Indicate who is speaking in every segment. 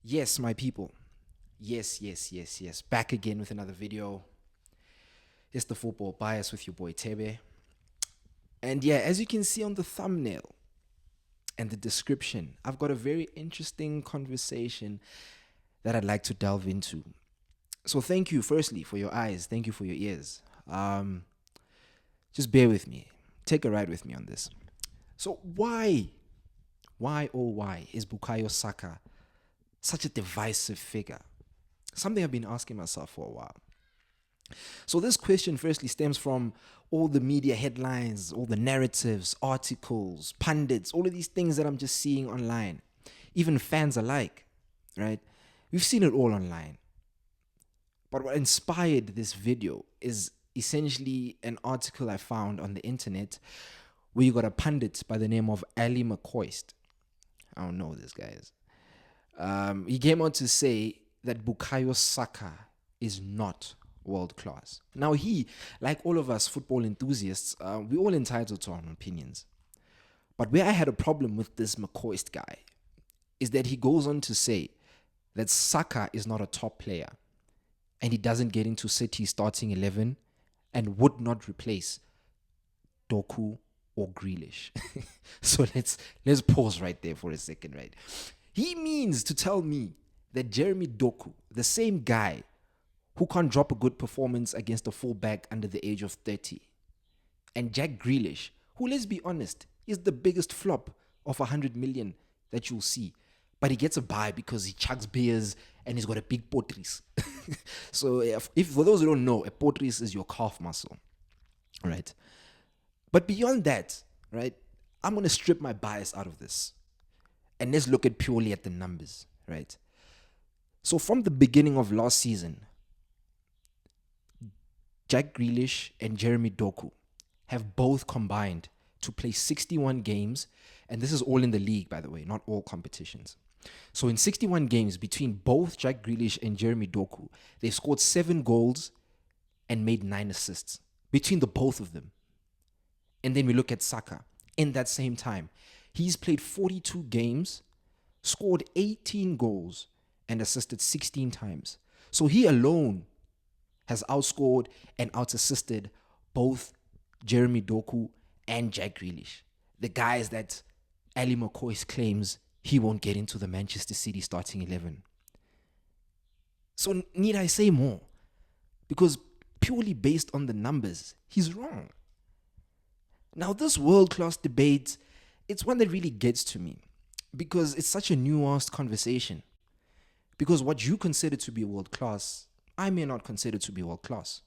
Speaker 1: Yes, my people. Yes. Back again with another video. It's the football bias with your boy Thebe. And yeah, as you can see on the thumbnail and the description, I've got a very interesting conversation that I'd like to delve into. So thank you, firstly, for your eyes. Thank you for your ears. Just bear with me. Take a ride with me on this. So why is Bukayo Saka such a divisive figure? Something I've been asking myself for a while. So this question firstly stems from all the media headlines, all the narratives, articles, pundits, all of these things that I'm just seeing online, even fans alike, right? We've seen it all online. But what inspired this video is essentially an article I found on the internet where you got a pundit by the name of Ali McCoist. I don't know this guy. He came on to say that Bukayo Saka is not world class. Now he, like all of us football enthusiasts, we're all entitled to our own opinions. But where I had a problem with this McCoist guy is that he goes on to say that Saka is not a top player and he doesn't get into City's starting 11 and would not replace Doku or Grealish. So let's pause right there for a second, right? He means to tell me that Jeremy Doku, the same guy who can't drop a good performance against a fullback under the age of 30, and Jack Grealish, who, let's be honest, is the biggest flop of 100 million that you'll see. But he gets a buy because he chugs beers and he's got a big potris. So if for those who don't know, a potris is your calf muscle, right? But beyond that, right, I'm going to strip my bias out of this. And let's look at purely at the numbers, right? So from the beginning of last season, Jack Grealish and Jeremy Doku have both combined to play 61 games. And this is all in the league, by the way, not all competitions. So in 61 games between both Jack Grealish and Jeremy Doku, they scored 7 goals and made 9 assists between the both of them. And then we look at Saka. In that same time, he's played 42 games, scored 18 goals, and assisted 16 times. So he alone has outscored and out-assisted both Jeremy Doku and Jack Grealish, the guys that Ali McCoy claims he won't get into the Manchester City starting 11. So need I say more? Because purely based on the numbers, he's wrong. Now, this world-class debate, it's one that really gets to me because it's such a nuanced conversation. Because what you consider to be world-class, I may not consider to be world-class.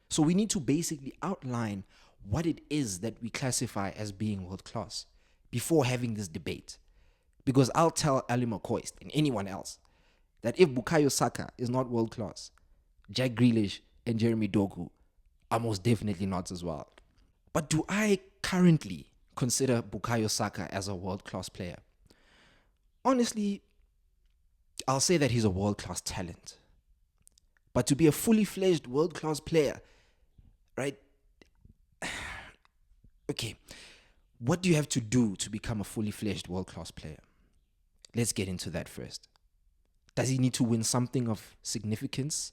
Speaker 1: So we need to basically outline what it is that we classify as being world-class before having this debate. Because I'll tell Ali McCoist and anyone else that if Bukayo Saka is not world-class, Jack Grealish and Jeremy Doku are most definitely not as well. But do I currently consider Bukayo Saka as a world-class player? Honestly, I'll say that he's a world-class talent. But to be a fully fledged world-class player, right? Okay, what do you have to do to become a fully fledged world-class player? Let's get into that first. Does he need to win something of significance?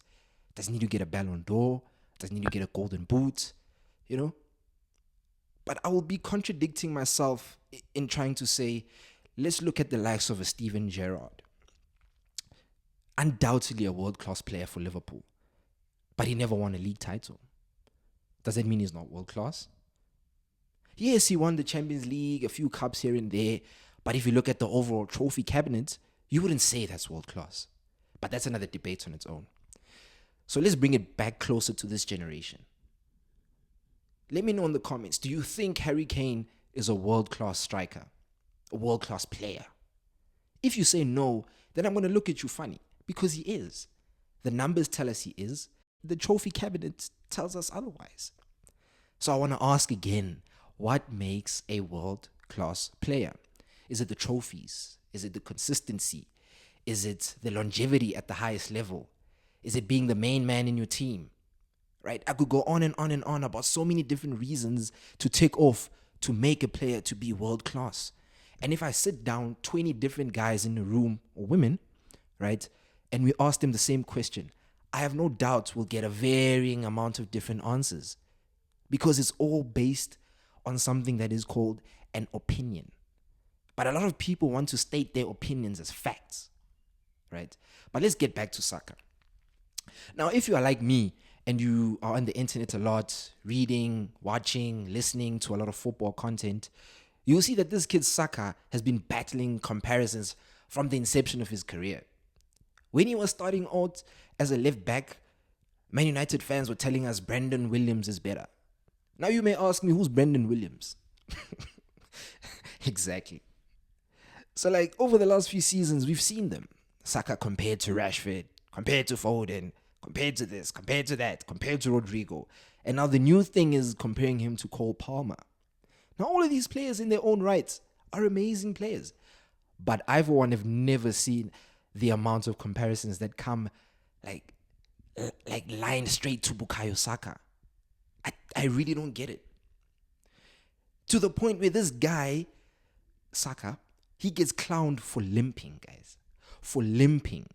Speaker 1: Does he need to get a Ballon d'Or? Does he need to get a Golden Boot? You know? But I will be contradicting myself in trying to say, let's look at the likes of a Steven Gerrard. Undoubtedly a world-class player for Liverpool. But he never won a league title. Does that mean he's not world-class? Yes, he won the Champions League, a few cups here and there. But if you look at the overall trophy cabinet, you wouldn't say that's world-class. But that's another debate on its own. So let's bring it back closer to this generation. Let me know in the comments, do you think Harry Kane is a world-class striker? A world-class player? If you say no, then I'm going to look at you funny, because he is. The numbers tell us he is. The trophy cabinet tells us otherwise. So I want to ask again, what makes a world-class player? Is it the trophies? Is it the consistency? Is it the longevity at the highest level? Is it being the main man in your team? Right? I could go on and on and on about so many different reasons to take off to make a player to be world class. And if I sit down 20 different guys in the room, or women, right? And we asked him the same question. I have no doubt we'll get a varying amount of different answers because it's all based on something that is called an opinion. But a lot of people want to state their opinions as facts, right? But let's get back to Saka. Now, if you are like me and you are on the internet a lot, reading, watching, listening to a lot of football content, you'll see that this kid Saka has been battling comparisons from the inception of his career. When he was starting out as a left back, Man United fans were telling us Brandon Williams is better. Now you may ask me, who's Brandon Williams? Exactly. So like over the last few seasons, we've seen them. Saka compared to Rashford, compared to Foden, compared to this, compared to that, compared to Rodrigo. And now the new thing is comparing him to Cole Palmer. Now all of these players in their own rights are amazing players. But I, for one, have never seen the amount of comparisons that come like lying straight to Bukayo Saka. I really don't get it. To the point where this guy, Saka, he gets clowned for limping, guys. For limping.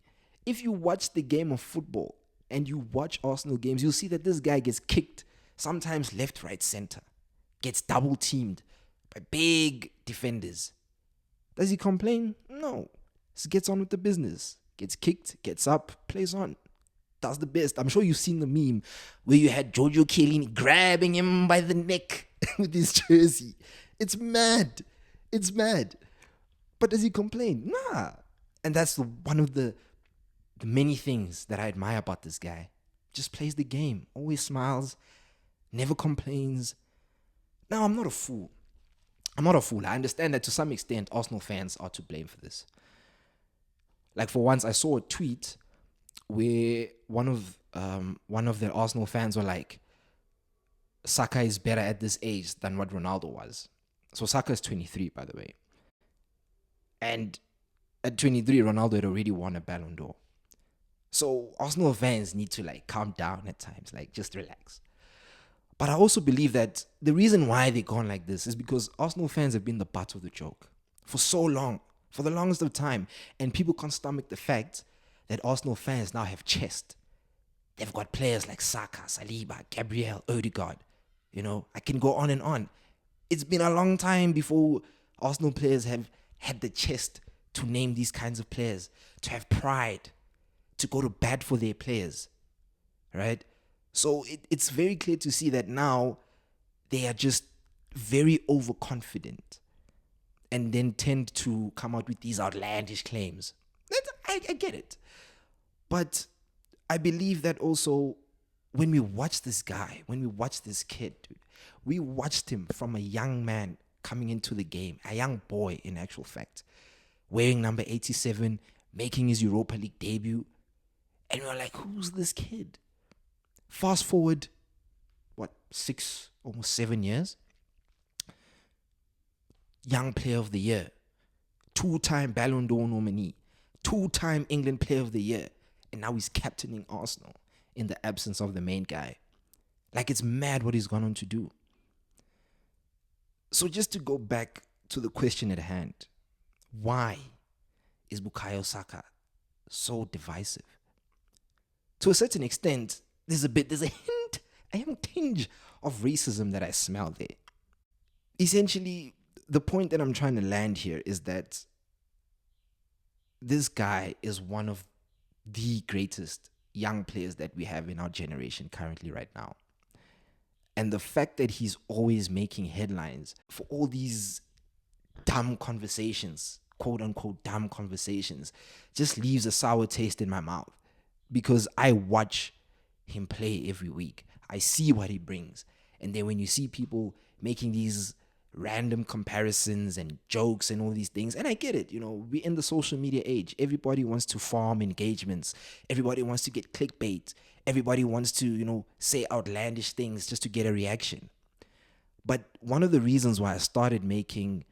Speaker 1: If you watch the game of football and you watch Arsenal games, you'll see that this guy gets kicked, sometimes left, right, center. Gets double teamed by big defenders. Does he complain? No. He gets on with the business. Gets kicked, gets up, plays on. Does the best. I'm sure you've seen the meme where you had Giorgio Chiellini grabbing him by the neck with his jersey. It's mad. It's mad. But does he complain? Nah. And that's one of the many things that I admire about this guy. Just plays the game. Always smiles. Never complains. Now, I'm not a fool. I understand that to some extent, Arsenal fans are to blame for this. Like for once, I saw a tweet where one of the Arsenal fans were like, Saka is better at this age than what Ronaldo was. So Saka is 23, by the way. And at 23, Ronaldo had already won a Ballon d'Or. So Arsenal fans need to like calm down at times, like just relax. But I also believe that the reason why they're gone like this is because Arsenal fans have been the butt of the joke for so long, for the longest of time. And people can't stomach the fact that Arsenal fans now have chest. They've got players like Saka, Saliba, Gabriel, Odegaard. You know, I can go on and on. It's been a long time before Arsenal players have had the chest to name these kinds of players, to have pride, to go to bat for their players, right? So it's very clear to see that now they are just very overconfident and then tend to come out with these outlandish claims. I get it. But I believe that also when we watch this guy, when we watch this kid, dude, we watched him from a young man coming into the game, a young boy in actual fact, wearing number 87, making his Europa League debut. And we were like, who's this kid? Fast forward, 6, almost 7 years? Young Player of the Year, 2-time Ballon d'Or nominee, 2-time England Player of the Year, and now he's captaining Arsenal in the absence of the main guy. Like, it's mad what he's gone on to do. So just to go back to the question at hand, why is Bukayo Saka so divisive? To a certain extent, there's a tinge of racism that I smell there. Essentially, the point that I'm trying to land here is that this guy is one of the greatest young players that we have in our generation currently right now. And the fact that he's always making headlines for all these dumb conversations, quote unquote dumb conversations, just leaves a sour taste in my mouth. Because I watch him play every week. I see what he brings. And then when you see people making these random comparisons and jokes and all these things, and I get it, you know, we're in the social media age. Everybody wants to farm engagements. Everybody wants to get clickbait. Everybody wants to, you know, say outlandish things just to get a reaction. But one of the reasons why I started making,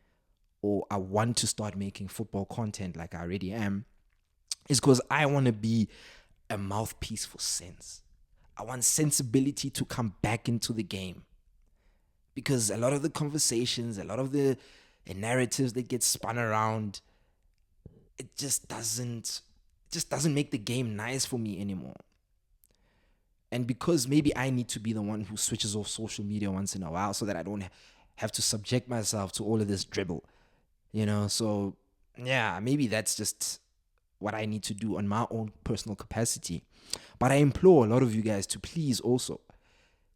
Speaker 1: or I want to start making football content like I already am, is because I want to be a mouthpiece for sense. I want sensibility to come back into the game. Because a lot of the conversations, a lot of the narratives that get spun around, it just doesn't just doesn't make the game nice for me anymore. And because maybe I need to be the one who switches off social media once in a while so that I don't have to subject myself to all of this dribble, So, yeah, maybe that's just what I need to do on my own personal capacity. But I implore a lot of you guys to please also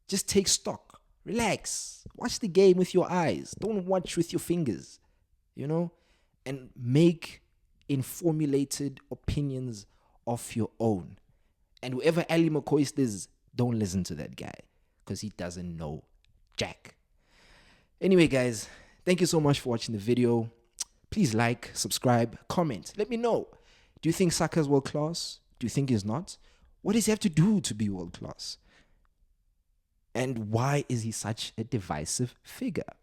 Speaker 1: just take stock, relax, watch the game with your eyes, don't watch with your fingers, and make formulated opinions of your own. And whoever Ali McCoist is, don't listen to that guy because he doesn't know jack. Anyway, guys, thank you so much for watching the video. Please like, subscribe, comment. Let me know. Do you think Saka's world class? Do you think he's not? What does he have to do to be world class? And why is he such a divisive figure?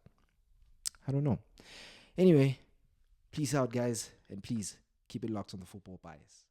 Speaker 1: I don't know. Anyway, peace out, guys. And please keep it locked on the Football Bias.